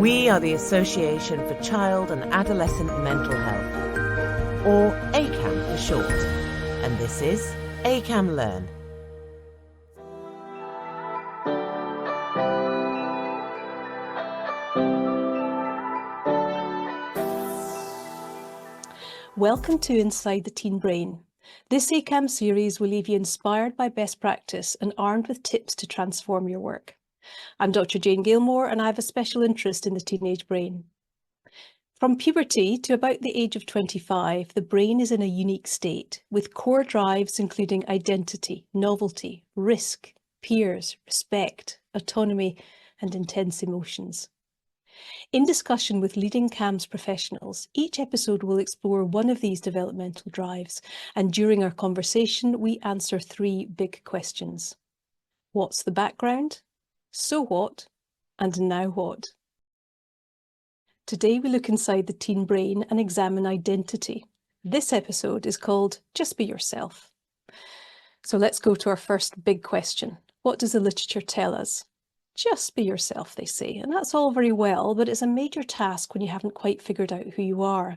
We are the Association for Child and Adolescent Mental Health, or ACAM for short, and this is ACAM Learn. Welcome to Inside the Teen Brain. This ACAM series will leave you inspired by best practice and armed with tips to transform your work. I'm Dr. Jane Gilmour and I have a special interest in the teenage brain. From puberty to about the age of 25, the brain is in a unique state, with core drives including identity, novelty, risk, peers, respect, autonomy, and intense emotions. In discussion with leading CAMS professionals, each episode will explore one of these developmental drives, and during our conversation, we answer three big questions. What's the background? So what? And now what? Today we look inside the teen brain and examine identity. This episode is called Just Be Yourself. So let's go to our first big question. What does the literature tell us? Just be yourself, they say, and that's all very well, but it's a major task when you haven't quite figured out who you are.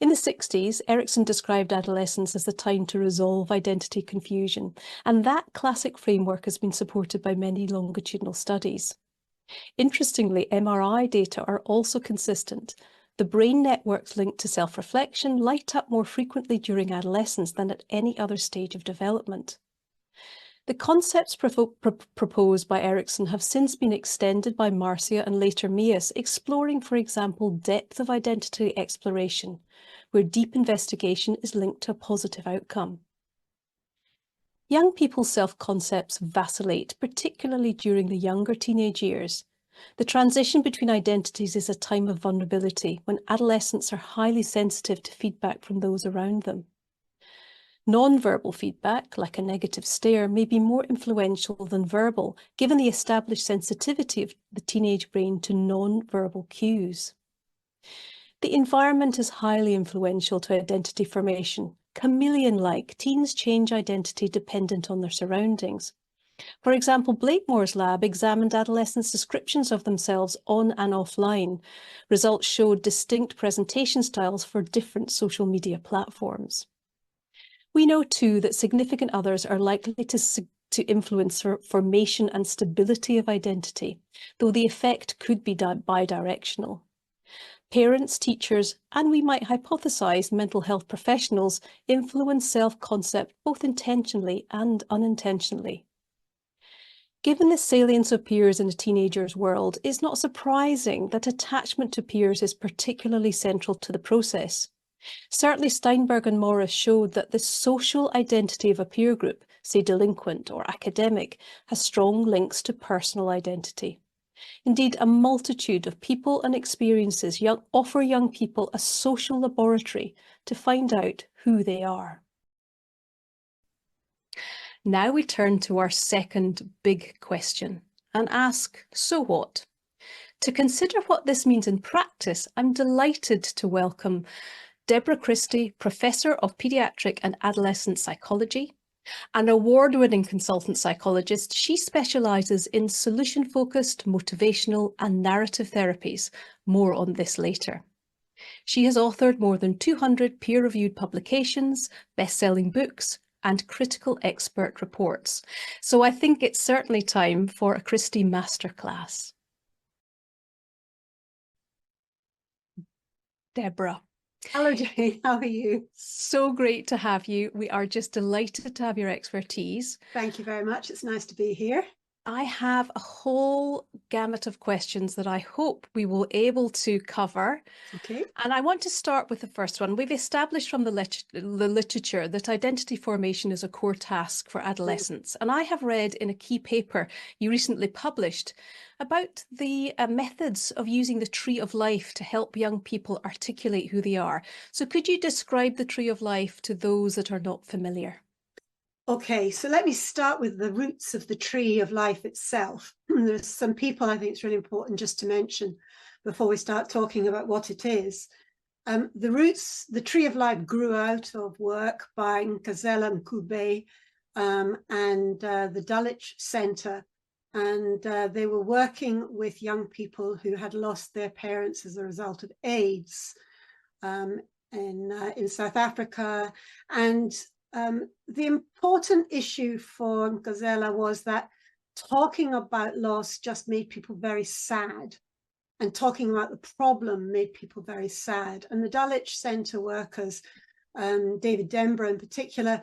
In the 60s, Erikson described adolescence as the time to resolve identity confusion, and that classic framework has been supported by many longitudinal studies. Interestingly, MRI data are also consistent. The brain networks linked to self-reflection light up more frequently during adolescence than at any other stage of development. The concepts proposed by Erikson have since been extended by Marcia and later Meas, exploring, for example, depth of identity exploration, where deep investigation is linked to a positive outcome. Young people's self-concepts vacillate, particularly during the younger teenage years. The transition between identities is a time of vulnerability, when adolescents are highly sensitive to feedback from those around them. Non-verbal feedback, like a negative stare, may be more influential than verbal, given the established sensitivity of the teenage brain to non-verbal cues. The environment is highly influential to identity formation. Chameleon-like, teens change identity dependent on their surroundings. For example, Blakemore's lab examined adolescents' descriptions of themselves on and offline. Results showed distinct presentation styles for different social media platforms. We know too that significant others are likely to influence formation and stability of identity, though the effect could be bidirectional. Parents, teachers, and we might hypothesize mental health professionals influence self-concept both intentionally and unintentionally. Given the salience of peers in a teenager's world, it's not surprising that attachment to peers is particularly central to the process. Certainly, Steinberg and Morris showed that the social identity of a peer group, say delinquent or academic, has strong links to personal identity. Indeed, a multitude of people and experiences offer young people a social laboratory to find out who they are. Now we turn to our second big question and ask, so what? To consider what this means in practice, I'm delighted to welcome Deborah Christie, Professor of Pediatric and Adolescent Psychology, an award-winning consultant psychologist. She specialises in solution-focused, motivational and narrative therapies. More on this later. She has authored more than 200 peer-reviewed publications, best-selling books and critical expert reports. So I think it's certainly time for a Christie masterclass. Deborah. Hello, Jane. How are you? So great to have you. We are just delighted to have your expertise. Thank you very much. It's nice to be here. I have a whole gamut of questions that I hope we will be able to cover. Okay. And I want to start with the first one. We've established from the literature that identity formation is a core task for adolescents. And I have read in a key paper you recently published about the methods of using the tree of life to help young people articulate who they are. So could you describe the tree of life to those that are not familiar? Okay, so let me start with the roots of the tree of life itself. There's some people I think it's really important just to mention before we start talking about what it is. The roots, the tree of life grew out of work by Gazelle and Koubé and the Dulwich Center And they were working with young people who had lost their parents as a result of AIDS in South Africa. And the important issue for Gazella was that talking about loss just made people very sad, and talking about the problem made people very sad. And the Dulwich Centre workers, David Denborough in particular,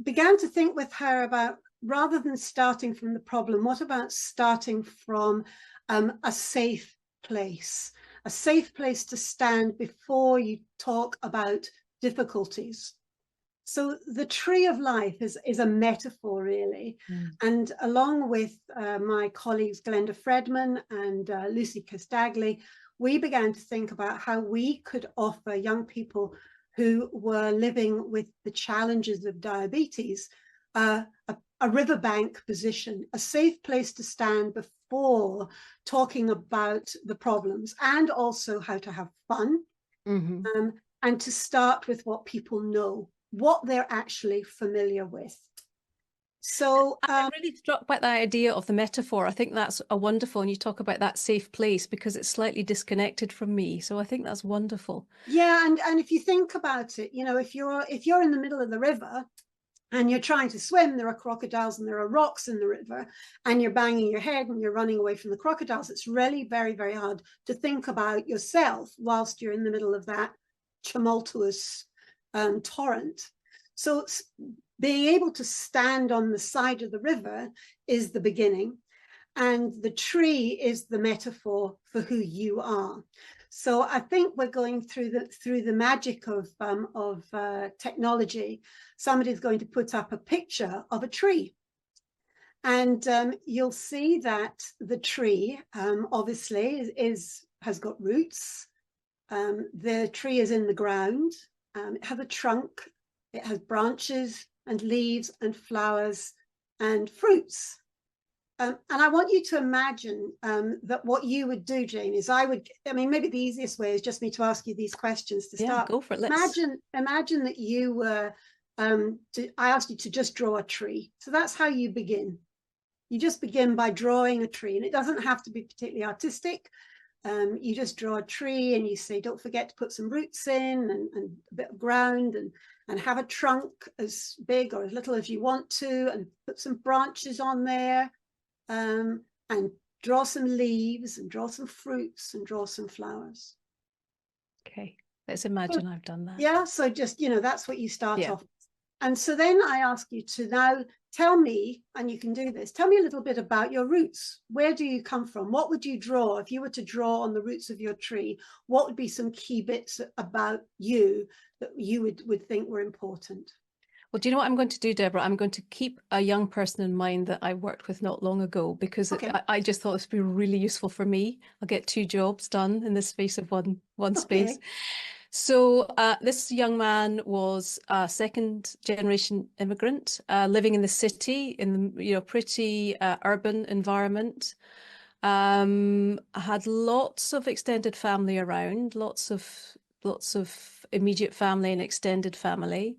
began to think with her about, rather than starting from the problem, what about starting from a safe place to stand before you talk about difficulties. So the tree of life is a metaphor, really. And along with my colleagues Glenda Fredman and Lucy Castagli, we began to think about how we could offer young people who were living with the challenges of diabetes a riverbank position, a safe place to stand before talking about the problems, and also how to have fun, and to start with what people know, what they're actually familiar with. So I'm really struck by the idea of the metaphor. I think that's a wonderful, and you talk about that safe place because it's slightly disconnected from me. So I think that's wonderful. Yeah, and if you think about it, you know, if you're in the middle of the river and you're trying to swim, there are crocodiles and there are rocks in the river, and you're banging your head and you're running away from the crocodiles, it's really very, very hard to think about yourself whilst you're in the middle of that tumultuous torrent. So being able to stand on the side of the river is the beginning, and the tree is the metaphor for who you are. So I think we're going through the magic of technology. Somebody's going to put up a picture of a tree, and you'll see that the tree obviously has got roots. The tree is in the ground. It has a trunk. It has branches and leaves and flowers and fruits. And I want you to imagine that what you would do, Jane, is maybe the easiest way is just me to ask you these questions to start. Go for it. Imagine that you were, I asked you to just draw a tree. So that's how you begin. You just begin by drawing a tree, and it doesn't have to be particularly artistic. You just draw a tree and you say, don't forget to put some roots in and a bit of ground, and have a trunk as big or as little as you want to, and put some branches on there. And draw some leaves and draw some fruits and draw some flowers. Okay, let's imagine I've done that. Yeah, so just, that's what you start off with. And so then I ask you to now tell me, and you can do this, tell me a little bit about your roots. Where do you come from? What would you draw if you were to draw on the roots of your tree? What would be some key bits about you that you would think were important? Well, do you know what I'm going to do, Deborah? I'm going to keep a young person in mind that I worked with not long ago, because I just thought this would be really useful for me. I'll get 2 jobs done in the space of one space. So this young man was a 2nd generation immigrant living in the city, in the pretty urban environment. Had lots of extended family around, lots of immediate family and extended family.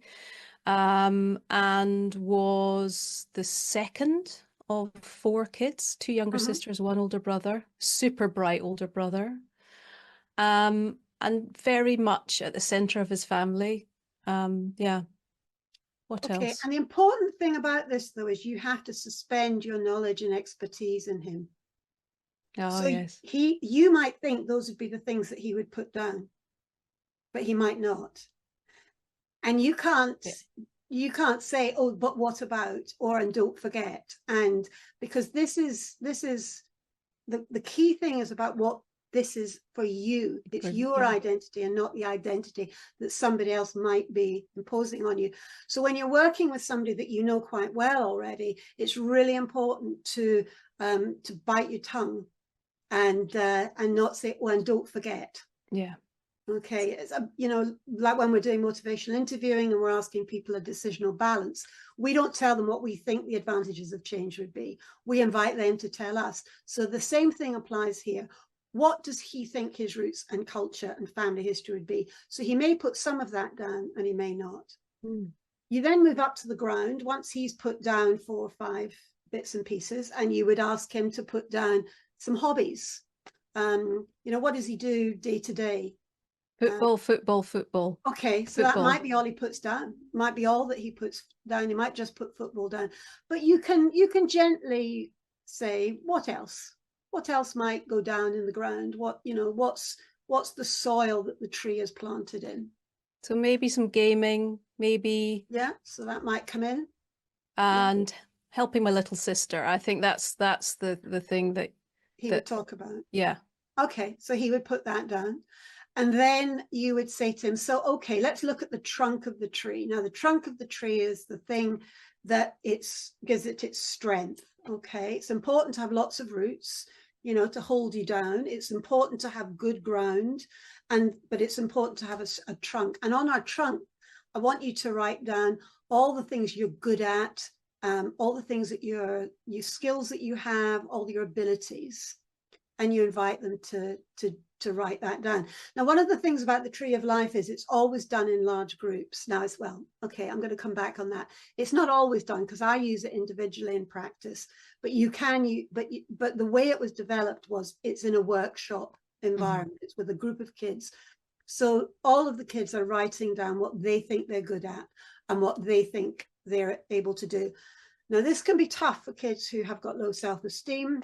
And was the 2nd of 4 kids, 2 younger sisters, 1 older brother, super bright older brother, and very much at the center of his family. What else? And the important thing about this, though, is you have to suspend your knowledge and expertise in him. So yes, you might think those would be the things that he would put down, but he might not. And you can't say, oh, but what about, or and don't forget. And because this is the key thing is about what this is for you. It's your identity and not the identity that somebody else might be imposing on you. So when you're working with somebody that you know quite well already, it's really important to bite your tongue and not say, oh, and don't forget. Yeah. Okay, it's, like when we're doing motivational interviewing and we're asking people a decisional balance, we don't tell them what we think the advantages of change would be. We invite them to tell us. So the same thing applies here. What does he think his roots and culture and family history would be? So he may put some of that down and he may not. You then move up to the ground. Once he's put down 4 or 5 bits and pieces, and you would ask him to put down some hobbies. What does he do day to day? Football, football, football. Okay, so football. that might be all he puts down. Might be all that he puts down. He might just put football down. But you can gently say, what else? What else might go down in the ground? What's the soil that the tree is planted in? So maybe some gaming, maybe. Yeah, so that might come in. And helping my little sister. I think that's the thing that he would talk about. Yeah. Okay, so he would put that down. And then you would say to him, so, okay, let's look at the trunk of the tree. Now, the trunk of the tree is the thing that gives it its strength. Okay, it's important to have lots of roots, to hold you down. It's important to have good ground, but it's important to have a trunk. And on our trunk, I want you to write down all the things you're good at, all the things that your skills that you have, all your abilities, and you invite them to write that down. Now, one of the things about the Tree of Life is it's always done in large groups. Now, as well, okay, I'm going to come back on that. It's not always done because I use it individually in practice, but but the way it was developed was it's in a workshop environment. It's with a group of kids. So all of the kids are writing down what they think they're good at and what they think they're able to do. Now, this can be tough for kids who have got low self-esteem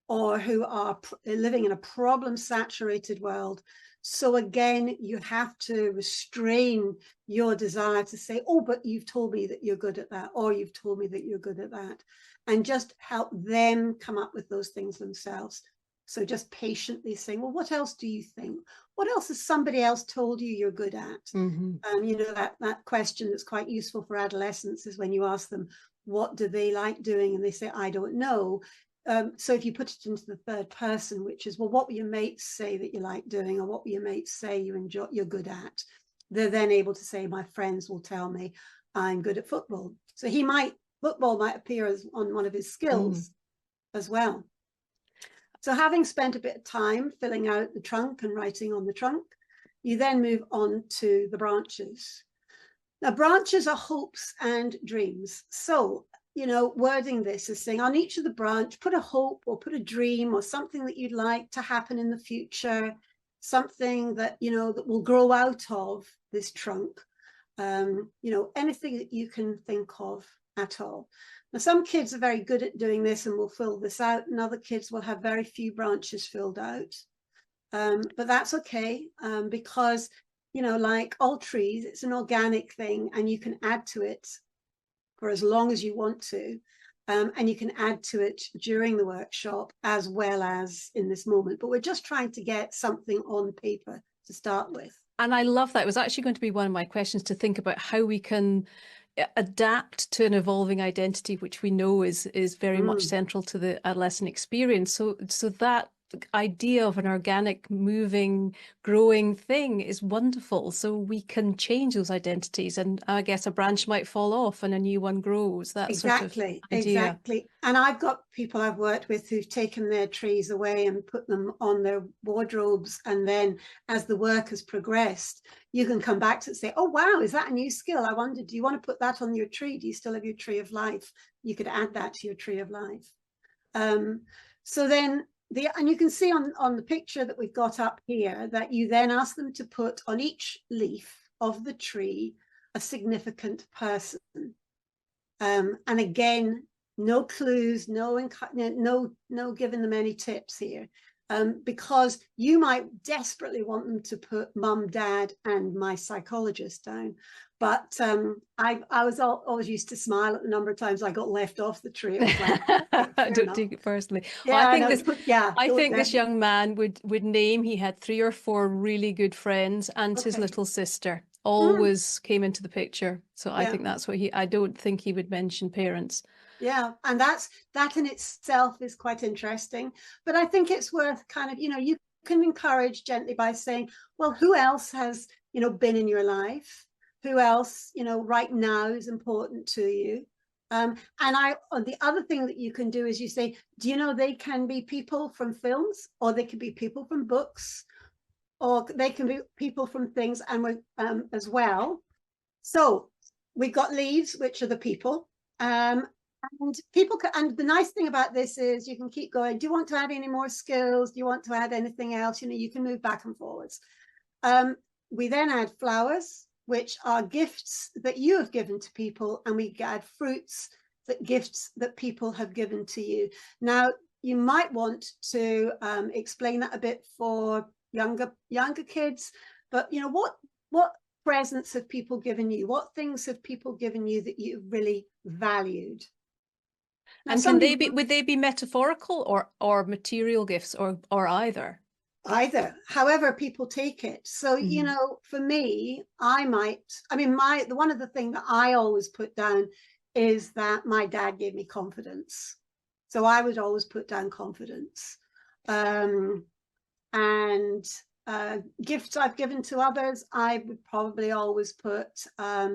or who are living in a problem-saturated world. So again, you have to restrain your desire to say, oh, but you've told me that you're good at that, or you've told me that you're good at that, and just help them come up with those things themselves. So just patiently saying, well, what else do you think? What else has somebody else told you you're good at? That question that's quite useful for adolescents is when you ask them, what do they like doing? And they say, I don't know. So if you put it into the third person, which is, well, what will your mates say that you like doing, or what will your mates say you're good at? They're then able to say, my friends will tell me I'm good at football. So football might appear as on one of his skills as well. So having spent a bit of time filling out the trunk and writing on the trunk, you then move on to the branches. Now, branches are hopes and dreams. So wording this is saying on each of the branch, put a hope or put a dream or something that you'd like to happen in the future, something that, that will grow out of this trunk, anything that you can think of at all. Now, some kids are very good at doing this and will fill this out, and other kids will have very few branches filled out. But that's okay, because, like all trees, it's an organic thing and you can add to it for as long as you want to. And you can add to it during the workshop as well as in this moment. But we're just trying to get something on paper to start with. And I love that. It was actually going to be one of my questions, to think about how we can adapt to an evolving identity, which we know is very much central to the adolescent experience. So that idea of an organic, moving, growing thing is wonderful. So we can change those identities, and I guess a branch might fall off and a new one grows. That exactly, sort of idea. Exactly. And I've got people I've worked with who've taken their trees away and put them on their wardrobes, and then as the work has progressed, you can come back to it and say, oh wow, is that a new skill? I wondered, do you want to put that on your tree? Do you still have your tree of life? You could add that to your tree of life. So then and you can see on the picture that we've got up here that you then ask them to put on each leaf of the tree a significant person. And again, no clues, no giving them any tips here, because you might desperately want them to put mum, dad, and my psychologist down. But I was always used to smile at the number of times I got left off the tree. It was like, I don't take it personally. Yeah, I think this young man would name, he had 3 or 4 really good friends, and his little sister always came into the picture. So I think that's what I don't think he would mention parents. Yeah, and that in itself is quite interesting. But I think it's worth kind of, you can encourage gently by saying, well, who else has, been in your life? Who else, right now is important to you? And the other thing that you can do is you say, do you know they can be people from films, or they can be people from books, or they can be people from things and as well. So we've got leaves, which are the people. And people can, and the nice thing about this is you can keep going. Do you want to add any more skills? Do you want to add anything else? You know, you can move back and forwards. We then add flowers, which are gifts that you have given to people, and we add fruits, that gifts that people have given to you. Now, you might want to explain that a bit for younger kids, but you know, what presents have people given you? What things have people given you that you really valued? Now, and can they be, would they be metaphorical or material gifts, or either? Either, however people take it. So, you know, for me, one of the things that I always put down is that my dad gave me confidence. So I would always put down confidence. And gifts I've given to others, I would probably always put a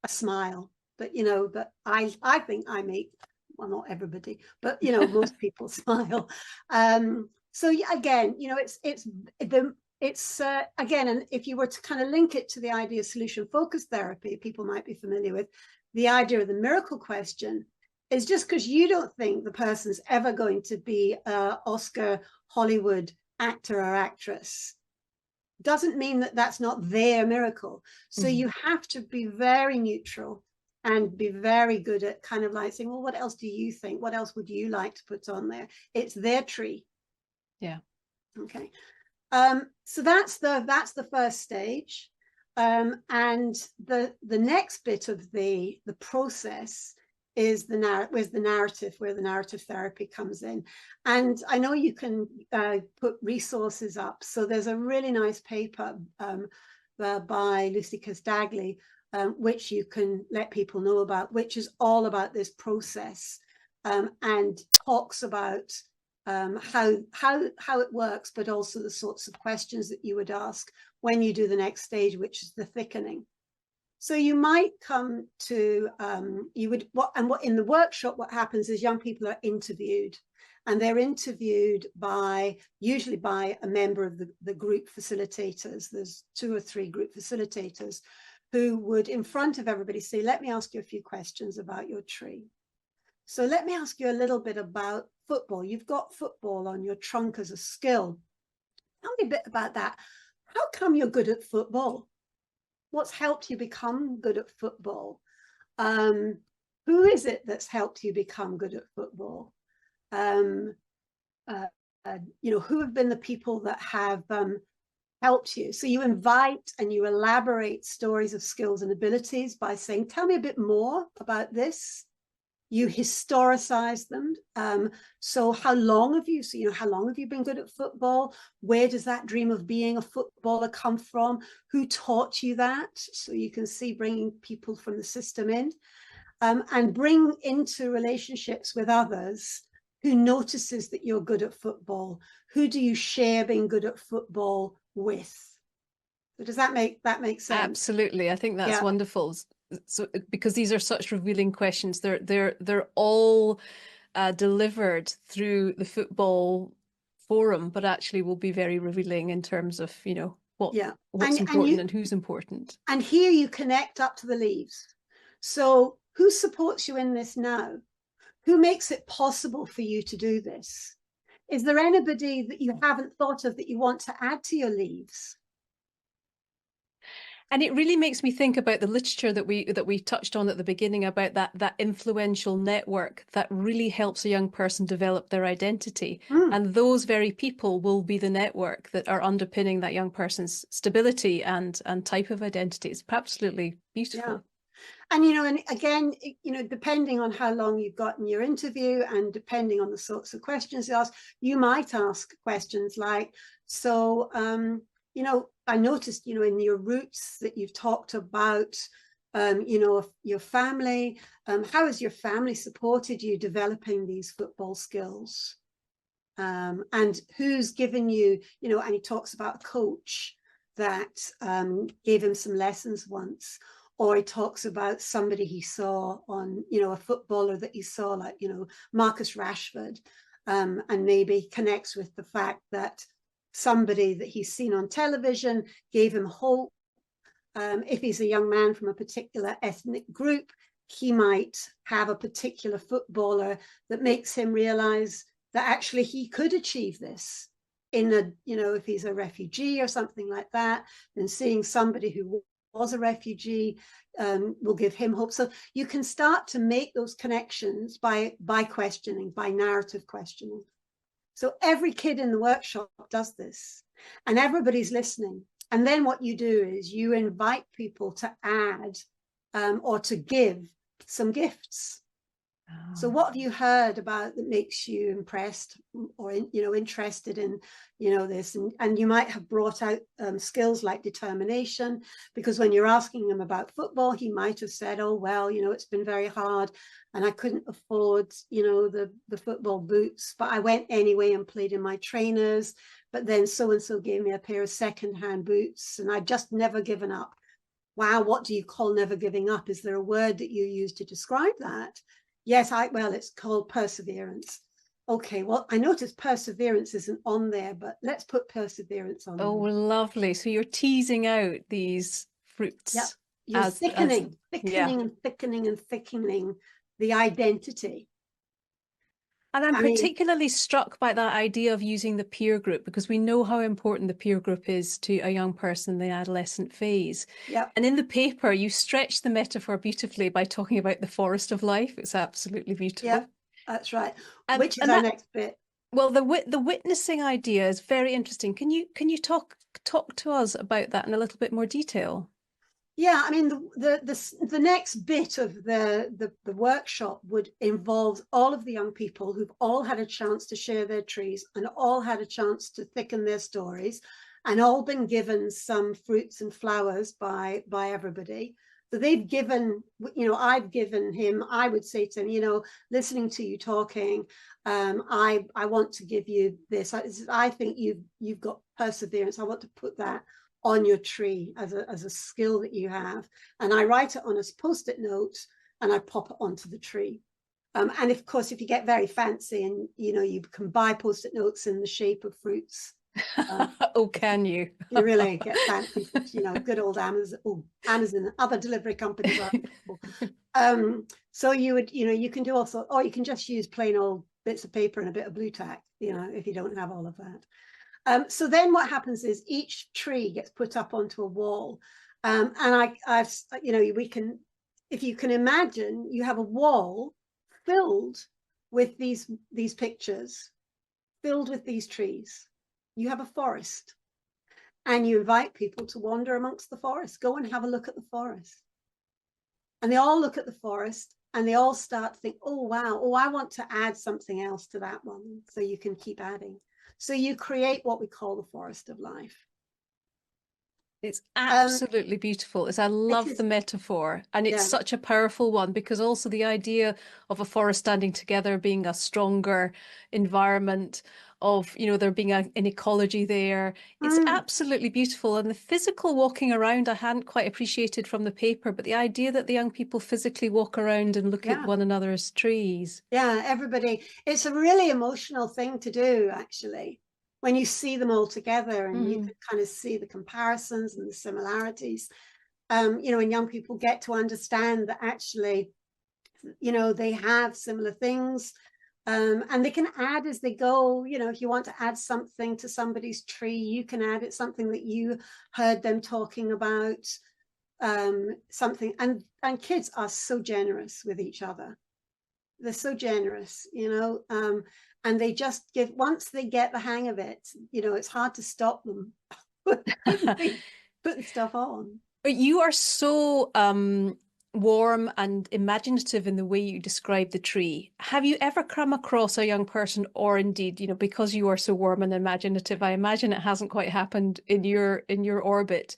smile. But, you know, that I think I make, well, not everybody, but, you know, most people smile. So again, you know, it's again, and if you were to kind of link it to the idea of solution-focused therapy, people might be familiar with the idea of the miracle question. Is just because you don't think the person's ever going to be an Oscar Hollywood actor or actress doesn't mean that that's not their miracle. So you have to be very neutral and be very good at kind of like saying, well, what else do you think? What else would you like to put on there? It's their tree. Yeah. Okay. So that's the first stage. And the next bit of the process is the narrative, where the narrative therapy comes in. And I know you can put resources up. So there's a really nice paper by Lucy Casdagley, which you can let people know about, which is all about this process, and talks about how it works, but also the sorts of questions that you would ask when you do the next stage, which is the thickening. So you might come to in the workshop, what happens is young people are interviewed, and they're interviewed usually by a member of the group facilitators. There's 2 or 3 group facilitators who would, in front of everybody, say, let me ask you a few questions about your tree. So let me ask you a little bit about football. You've got football on your trunk as a skill. Tell me a bit about that. How come you're good at football? What's helped you become good at football? Who is it that's helped you become good at football? You know, who have been the people that have helped you? So you invite and you elaborate stories of skills and abilities by saying, tell me a bit more about this. You historicize them. So how long have you been good at football? Where does that dream of being a footballer come from? Who taught you that? So you can see bringing people from the system in, and bring into relationships with others who notices that you're good at football. Who do you share being good at football with? So does that make sense? Absolutely. I think that's wonderful. So because these are such revealing questions, they're all delivered through the football forum, but actually will be very revealing in terms of, you know, what's important and who's important. And here you connect up to the leaves. So who supports you in this now? Who makes it possible for you to do this? Is there anybody that you haven't thought of that you want to add to your leaves? And it really makes me think about the literature that we touched on at the beginning, about that influential network that really helps a young person develop their identity. And those very people will be the network that are underpinning that young person's stability and type of identity. It's absolutely beautiful. Yeah. And, you know, and again, you know, depending on how long you've got in your interview and depending on the sorts of questions you ask, you might ask questions like, so, you know, I noticed, you know, in your roots that you've talked about, you know, your family, how has your family supported you developing these football skills? And who's given you, you know, and he talks about a coach that gave him some lessons once, or he talks about somebody he saw on, you know, a footballer that he saw, like, you know, Marcus Rashford, and maybe connects with the fact that somebody that he's seen on television gave him hope. If he's a young man from a particular ethnic group, he might have a particular footballer that makes him realize that actually he could achieve this in a, you know, if he's a refugee or something like that, then seeing somebody who was a refugee will give him hope. So you can start to make those connections by questioning, by narrative questioning. So every kid in the workshop does this, and everybody's listening. And then what you do is you invite people to add or to give some gifts. So what have you heard about that makes you impressed or, you know, interested in, you know, this? And you might have brought out skills like determination, because when you're asking him about football, he might have said, oh, well, you know, it's been very hard and I couldn't afford, you know, the football boots, but I went anyway and played in my trainers. But then so-and-so gave me a pair of secondhand boots and I've just never given up. Wow, what do you call never giving up? Is there a word that you use to describe that? Yes, well, it's called perseverance. Okay, well, I noticed perseverance isn't on there, but let's put perseverance on Oh, there. lovely. So you're teasing out these fruits. Yep, you're thickening and thickening and thickening the identity. And I'm particularly struck by that idea of using the peer group, because we know how important the peer group is to a young person in the adolescent phase. Yep. And in the paper, you stretch the metaphor beautifully by talking about the forest of life. It's absolutely beautiful. Yeah, that's right. Which is our next bit. Well, the witnessing idea is very interesting. Can you talk to us about that in a little bit more detail? Yeah, I mean, the next bit of the workshop would involve all of the young people who've all had a chance to share their trees and all had a chance to thicken their stories and all been given some fruits and flowers by everybody. So they've given, you know, I've given him, I would say to him, you know, listening to you talking, I want to give you this. I think you've got perseverance. I want to put that on your tree as a skill that you have, and I write it on a post-it note and I pop it onto the tree. And of course, if you get very fancy and you know you can buy post-it notes in the shape of fruits. Oh, can you? You really get fancy, you know, good old Amazon, and other delivery companies are. So you would, you know, you can do also, or you can just use plain old bits of paper and a bit of blue tack, you know, if you don't have all of that. So then what happens is each tree gets put up onto a wall. And I've, you know, we can, if you can imagine, you have a wall filled with these pictures, filled with these trees. You have a forest and you invite people to wander amongst the forest. Go and have a look at the forest. And they all look at the forest and they all start to think, oh, wow, oh, I want to add something else to that one. So you can keep adding. So you create what we call the forest of life. It's absolutely beautiful. I love the metaphor, and it's such a powerful one, because also the idea of a forest standing together being a stronger environment, of, you know, there being an ecology there. It's absolutely beautiful. And the physical walking around I hadn't quite appreciated from the paper, but the idea that the young people physically walk around and look at one another's trees. Yeah, everybody. It's a really emotional thing to do, actually, when you see them all together and you can kind of see the comparisons and the similarities. You know, when young people get to understand that actually, you know, they have similar things. And they can add as they go. You know, if you want to add something to somebody's tree, you can add it, something that you heard them talking about, something. And kids are so generous with each other. They're so generous, you know, and they just give, once they get the hang of it, you know, it's hard to stop them putting stuff on. But you are so warm and imaginative in the way you describe the tree. Have you ever come across a young person, or indeed, you know, because you are so warm and imaginative, I imagine it hasn't quite happened in your orbit,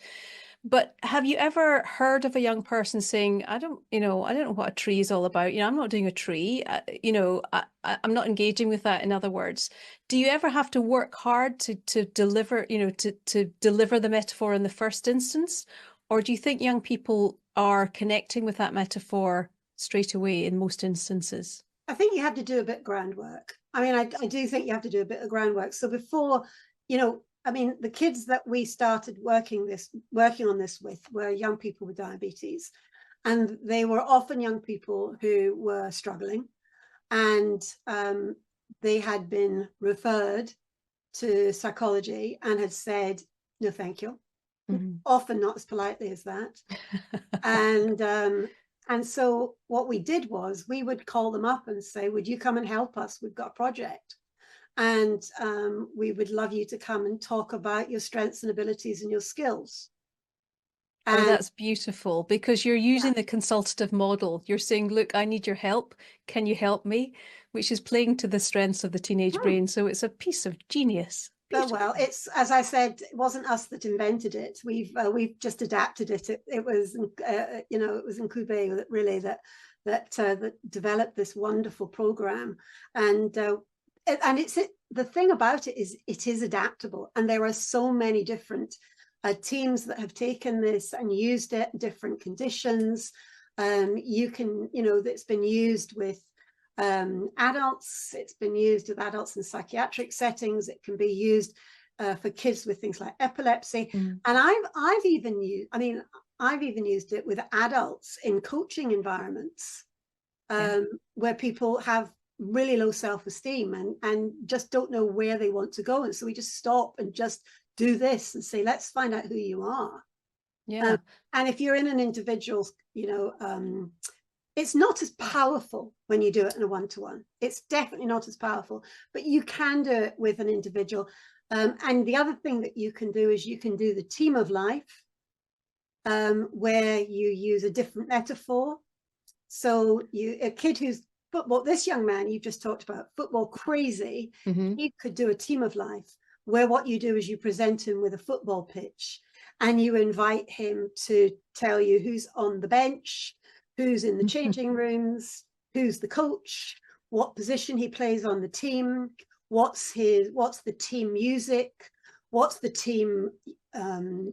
but have you ever heard of a young person saying, I don't know what a tree is all about. You know, I'm not doing a tree. You know, I'm not engaging with that. In other words, do you ever have to work hard to deliver, you know, to deliver the metaphor in the first instance? Or do you think young people are connecting with that metaphor straight away in most instances? I think you have to do a bit of groundwork. I mean, I do think you have to do a bit of groundwork. So before, you know, I mean, the kids that we started working on this with were young people with diabetes. And they were often young people who were struggling, and they had been referred to psychology and had said, no, thank you. Often not as politely as that. And so what we did was we would call them up and say, would you come and help us? We've got a project. And we would love you to come and talk about your strengths and abilities and your skills. Oh, that's beautiful, because you're using the consultative model. You're saying, look, I need your help. Can you help me? Which is playing to the strengths of the teenage brain. So it's a piece of genius. Beautiful. Well, it's, as I said, it wasn't us that invented it. We've just adapted it. It was, you know, it was Incube that really that developed this wonderful program, and it's the thing about it is it is adaptable, and there are so many different teams that have taken this and used it in different conditions. You can, you know, that's been used with adults. It's been used with adults in psychiatric settings. It can be used for kids with things like epilepsy. And I've even used, I mean, I've even used it with adults in coaching environments where people have really low self-esteem and just don't know where they want to go. And so we just stop and just do this and say, let's find out who you are. Yeah. And if you're in an individual, you know, it's not as powerful when you do it in a one-to-one. It's definitely not as powerful, but you can do it with an individual. And the other thing that you can do is you can do the team of life, where you use a different metaphor. So a kid who's football, this young man you've just talked about, football crazy, he could do a team of life, where what you do is you present him with a football pitch and you invite him to tell you who's on the bench, who's in the changing rooms, who's the coach, what position he plays on the team, what's the team music, what's the team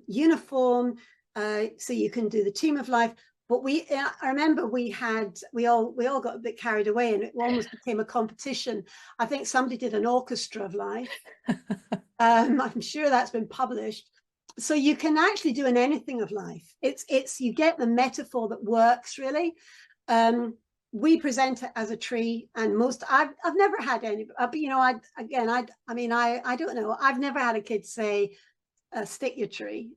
uniform. So you can do the team of life. But I remember we all got a bit carried away, and it almost became a competition. I think somebody did an orchestra of life. I'm sure that's been published. So you can actually do an anything of life. It's you get the metaphor that works really. We present it as a tree, and I've never had any, but you know, I don't know. I've never had a kid say, stick your tree.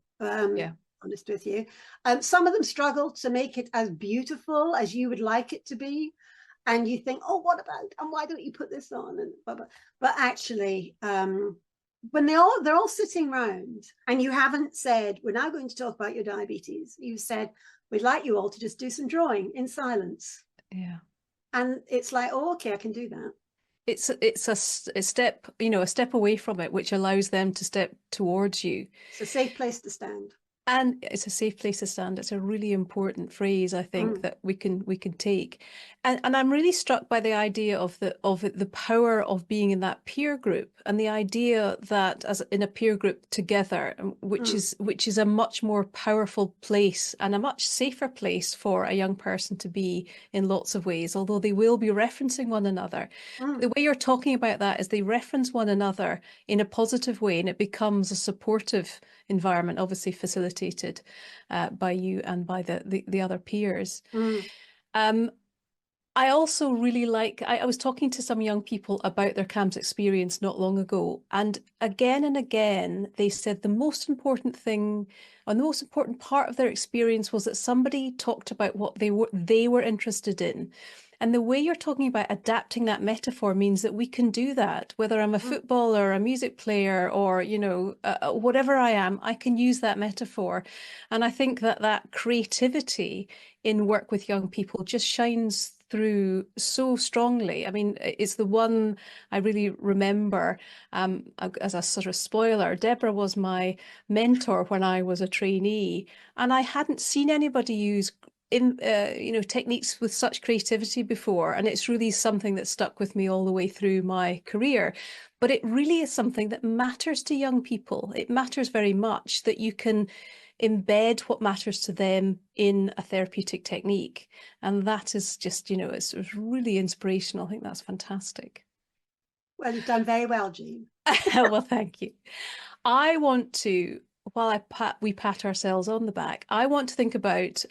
Honest with you. Some of them struggle to make it as beautiful as you would like it to be. And you think, oh, what about, and why don't you put this on? And blah, blah. But actually, when they're all sitting around and you haven't said, we're now going to talk about your diabetes. You've said, we'd like you all to just do some drawing in silence. Yeah. And it's like, oh, okay, I can do that. It's a step, you know, a step away from it, which allows them to step towards you. It's a safe place to stand. And it's a safe place to stand. It's a really important phrase, I think, that we can take. And I'm really struck by the idea of the power of being in that peer group, and the idea that as in a peer group together, which is a much more powerful place and a much safer place for a young person to be in lots of ways, although they will be referencing one another. The way you're talking about that is they reference one another in a positive way, and it becomes a supportive environment, obviously facilitated by you and by the other peers. I also really like, I was talking to some young people about their CAMHS experience not long ago, and again they said the most important thing, or the most important part of their experience, was that somebody talked about what they were interested in. And the way you're talking about adapting that metaphor means that we can do that. Whether I'm a footballer, a music player, or, you know, whatever I am, I can use that metaphor. And I think that creativity in work with young people just shines through so strongly. I mean, it's the one I really remember as a sort of spoiler. Deborah was my mentor when I was a trainee, and I hadn't seen anybody use techniques with such creativity before, and it's really something that stuck with me all the way through my career. But it really is something that matters to young people. It matters very much that you can embed what matters to them in a therapeutic technique, and that is just, you know, it's really inspirational. I think that's fantastic. Well, you've done very well, Jean. Well, thank you. I want to while we pat ourselves on the back, I want to think about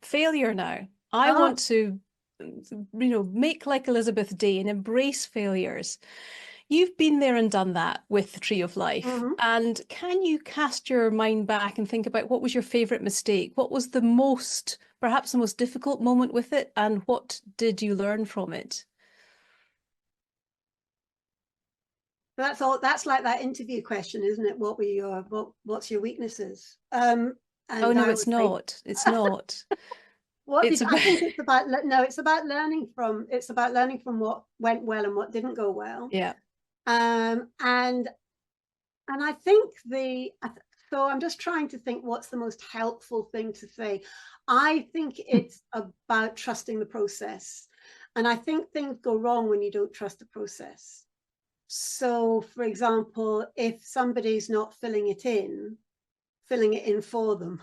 failure now. I Oh. want to, make like Elizabeth Day and embrace failures. You've been there and done that with the Tree of Life. Mm-hmm. And can you cast your mind back and think about what was your favorite mistake? What was perhaps the most difficult moment with it? And what did you learn from it? That's all. That's like that interview question, isn't it? What's your weaknesses? Oh no, it's say, not. It's not. I think it's about it's about learning from what went well and what didn't go well. Yeah. And I think so I'm just trying to think what's the most helpful thing to say. I think it's about trusting the process. And I think things go wrong when you don't trust the process. So, for example, if somebody's not filling it in for them,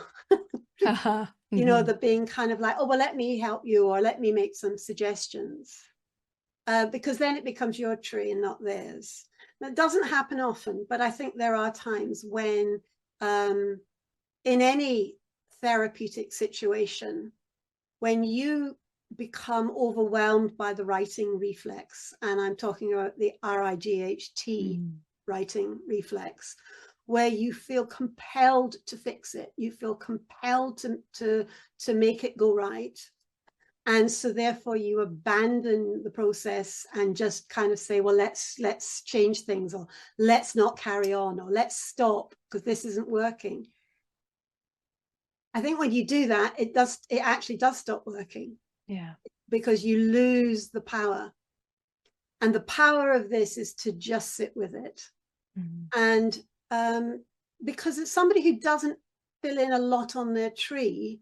Mm-hmm. they're being kind of like, oh, well, let me help you, or let me make some suggestions, because then it becomes your tree and not theirs. That doesn't happen often, but I think there are times when in any therapeutic situation, when you become overwhelmed by the writing reflex, and I'm talking about the RIGHT writing reflex, where you feel compelled to fix it, you feel compelled to make it go right. And so therefore you abandon the process and just kind of say, well, let's change things, or let's not carry on, or let's stop because this isn't working. I think when you do that, it actually does stop working. Yeah. Because you lose the power. And the power of this is to just sit with it. Mm-hmm. And because it's somebody who doesn't fill in a lot on their tree,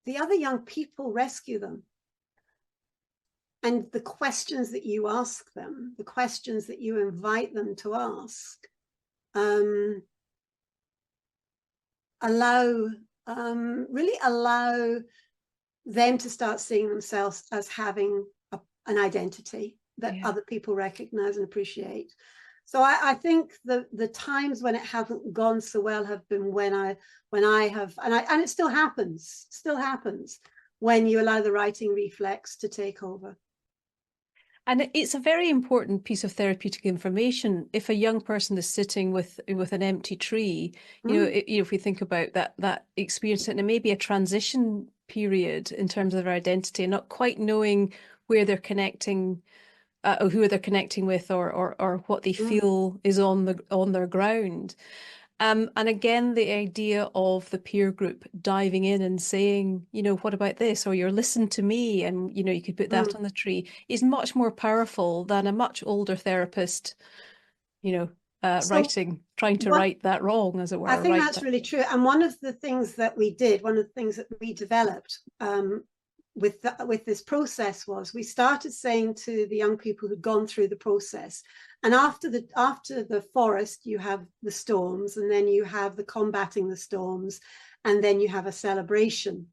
the other young people rescue them. And the questions that you ask them, the questions that you invite them to ask, really allow them to start seeing themselves as having an identity that other people recognize and appreciate. So I think the times when it hasn't gone so well have been when I have, and it still happens when you allow the writing reflex to take over. And it's a very important piece of therapeutic information. If a young person is sitting with an empty tree, if we think about that experience, and it may be a transition period in terms of their identity, and not quite knowing where they're connecting, or who they're connecting with, or what they feel is on their ground. And again, the idea of the peer group diving in and saying, what about this? Or you're listen to me, and, you could put that on the tree, is much more powerful than a much older therapist, trying to right that wrong, as it were. I think that's really true. And one of the things that we developed with this process was we started saying to the young people who'd gone through the process, and after the forest, you have the storms, and then you have the combating the storms, and then you have a celebration.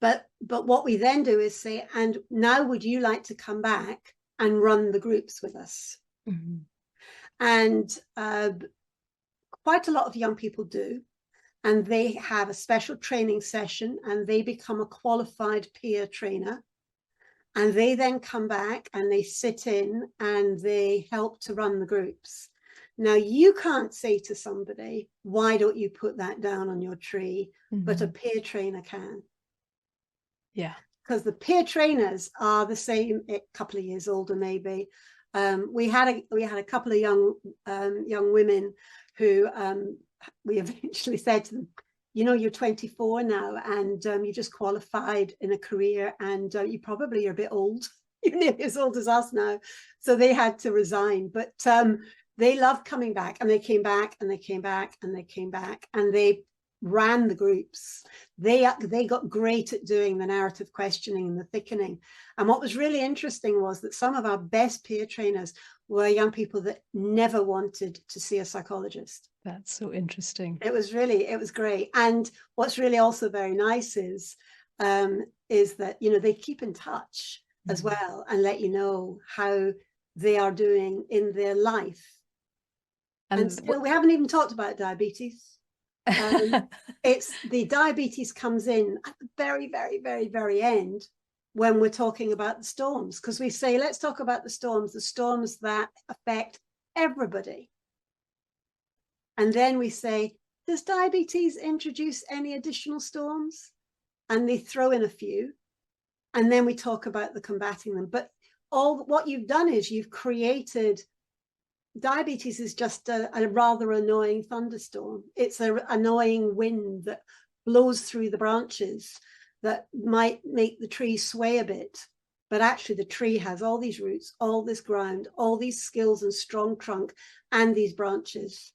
But what we then do is say, and now would you like to come back and run the groups with us? Mm-hmm. And quite a lot of young people do. And they have a special training session, and they become a qualified peer trainer. And they then come back and they sit in and they help to run the groups. Now, you can't say to somebody, why don't you put that down on your tree? Mm-hmm. But a peer trainer can. Yeah. Because the peer trainers are the same, a couple of years older, maybe. We had a couple of young women who we eventually said to them, you're 24 now, and you just qualified in a career, and you're a bit old. You're nearly as old as us now. So they had to resign. But they loved coming back, and they came back, and they came back, and they came back, and they ran the groups. They got great at doing the narrative questioning and the thickening. And what was really interesting was that some of our best peer trainers were young people that never wanted to see a psychologist. That's so interesting. It was great. And what's really also very nice is that, they keep in touch as well, and let you know how they are doing in their life. And still, we haven't even talked about diabetes. It's the diabetes comes in at the very, very, very, very end when we're talking about the storms, because we say, let's talk about the storms that affect everybody. And then we say, does diabetes introduce any additional storms? And they throw in a few. And then we talk about the combating them. But all what you've done is you've created, diabetes is just a rather annoying thunderstorm. It's an annoying wind that blows through the branches that might make the tree sway a bit. But actually the tree has all these roots, all this ground, all these skills and strong trunk, and these branches.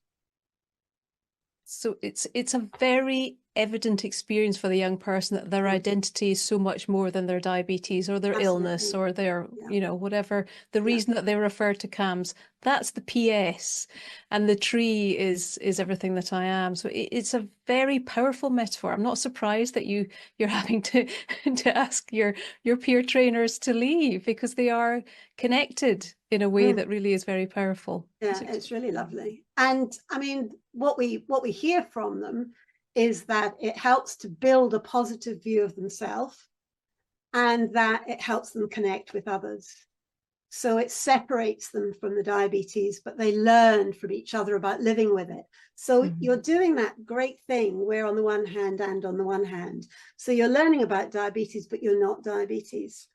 So it's a very evident experience for the young person that their identity is so much more than their diabetes or their Absolutely. illness or their, you know, whatever, the reason that they refer to CAMHS. That's the PS, and the tree is everything that I am. So it's a very powerful metaphor. I'm not surprised that you're having to ask your peer trainers to leave, because they are connected in a way that really is very powerful. Yeah, it's really lovely. And I mean, what we hear from them is that it helps to build a positive view of themselves, and that it helps them connect with others. So it separates them from the diabetes, but they learn from each other about living with it. So you're doing that great thing where on the one hand and on the one hand. So you're learning about diabetes, but you're not diabetes.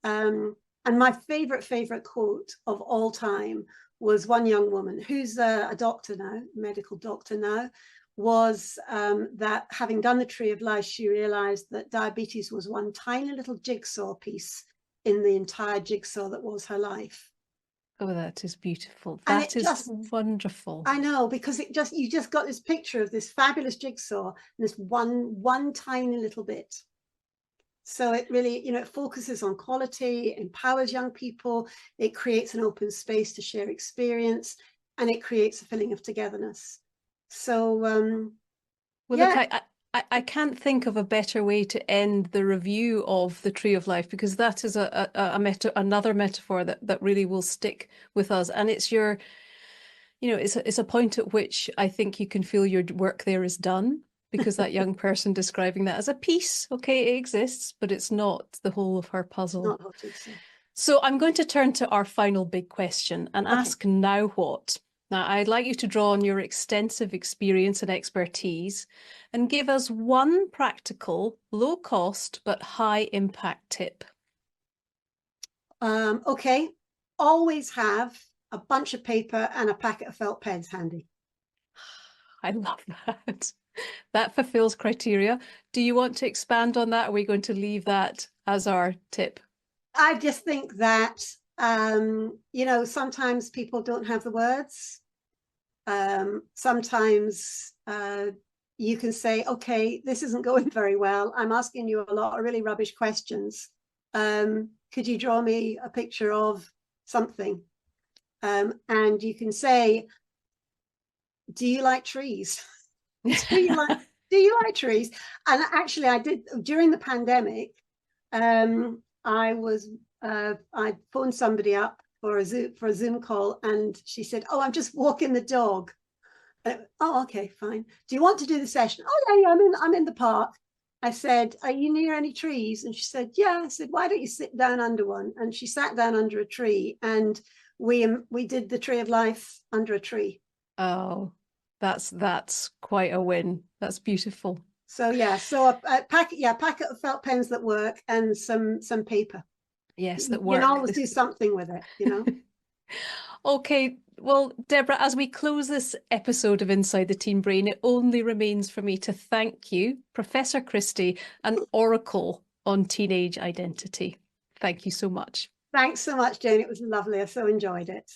And my favorite quote of all time was one young woman who's a doctor now, medical doctor now, was that having done the Tree of Life, she realized that diabetes was one tiny little jigsaw piece in the entire jigsaw that was her life. Oh, that is beautiful. That is just wonderful. I know, because you just got this picture of this fabulous jigsaw and this one tiny little bit. So it really, you know, it focuses on quality, it empowers young people, it creates an open space to share experience, and it creates a feeling of togetherness. So, well, yeah. Look, I can't think of a better way to end the review of the Tree of Life, because that is another metaphor that really will stick with us. And it's your, you know, it's a point at which I think you can feel your work there is done, because that young person describing that as a piece, okay, it exists, but it's not the whole of her puzzle. Not what it is. So I'm going to turn to our final big question and ask, now what? Now, I'd like you to draw on your extensive experience and expertise and give us one practical, low cost, but high impact tip. Okay, always have a bunch of paper and a packet of felt pens handy. I love that. That fulfills criteria. Do you want to expand on that? Or are we going to leave that as our tip? I just think that, you know, sometimes people don't have the words. Sometimes you can say, okay, this isn't going very well. I'm asking you a lot of really rubbish questions. Could you draw me a picture of something? And you can say, do you like trees? do you like trees? And actually I did during the pandemic. I phoned somebody up for a Zoom call, and she said, oh, I'm just walking the dog. Oh, okay, fine. Do you want to do the session? Oh yeah, I'm in the park. I said, are you near any trees? And she said, yeah. I said, why don't you sit down under one? And she sat down under a tree, and we did the Tree of Life under a tree. Oh, that's quite a win. That's beautiful. So yeah, so a packet of felt pens that work, and some paper. Yes, that work. You can always do something with it, you know. Okay, well, Deborah, as we close this episode of Inside the Teen Brain, it only remains for me to thank you, Professor Christie, an oracle on teenage identity. Thank you so much. Thanks so much, Jane. It was lovely. I so enjoyed it.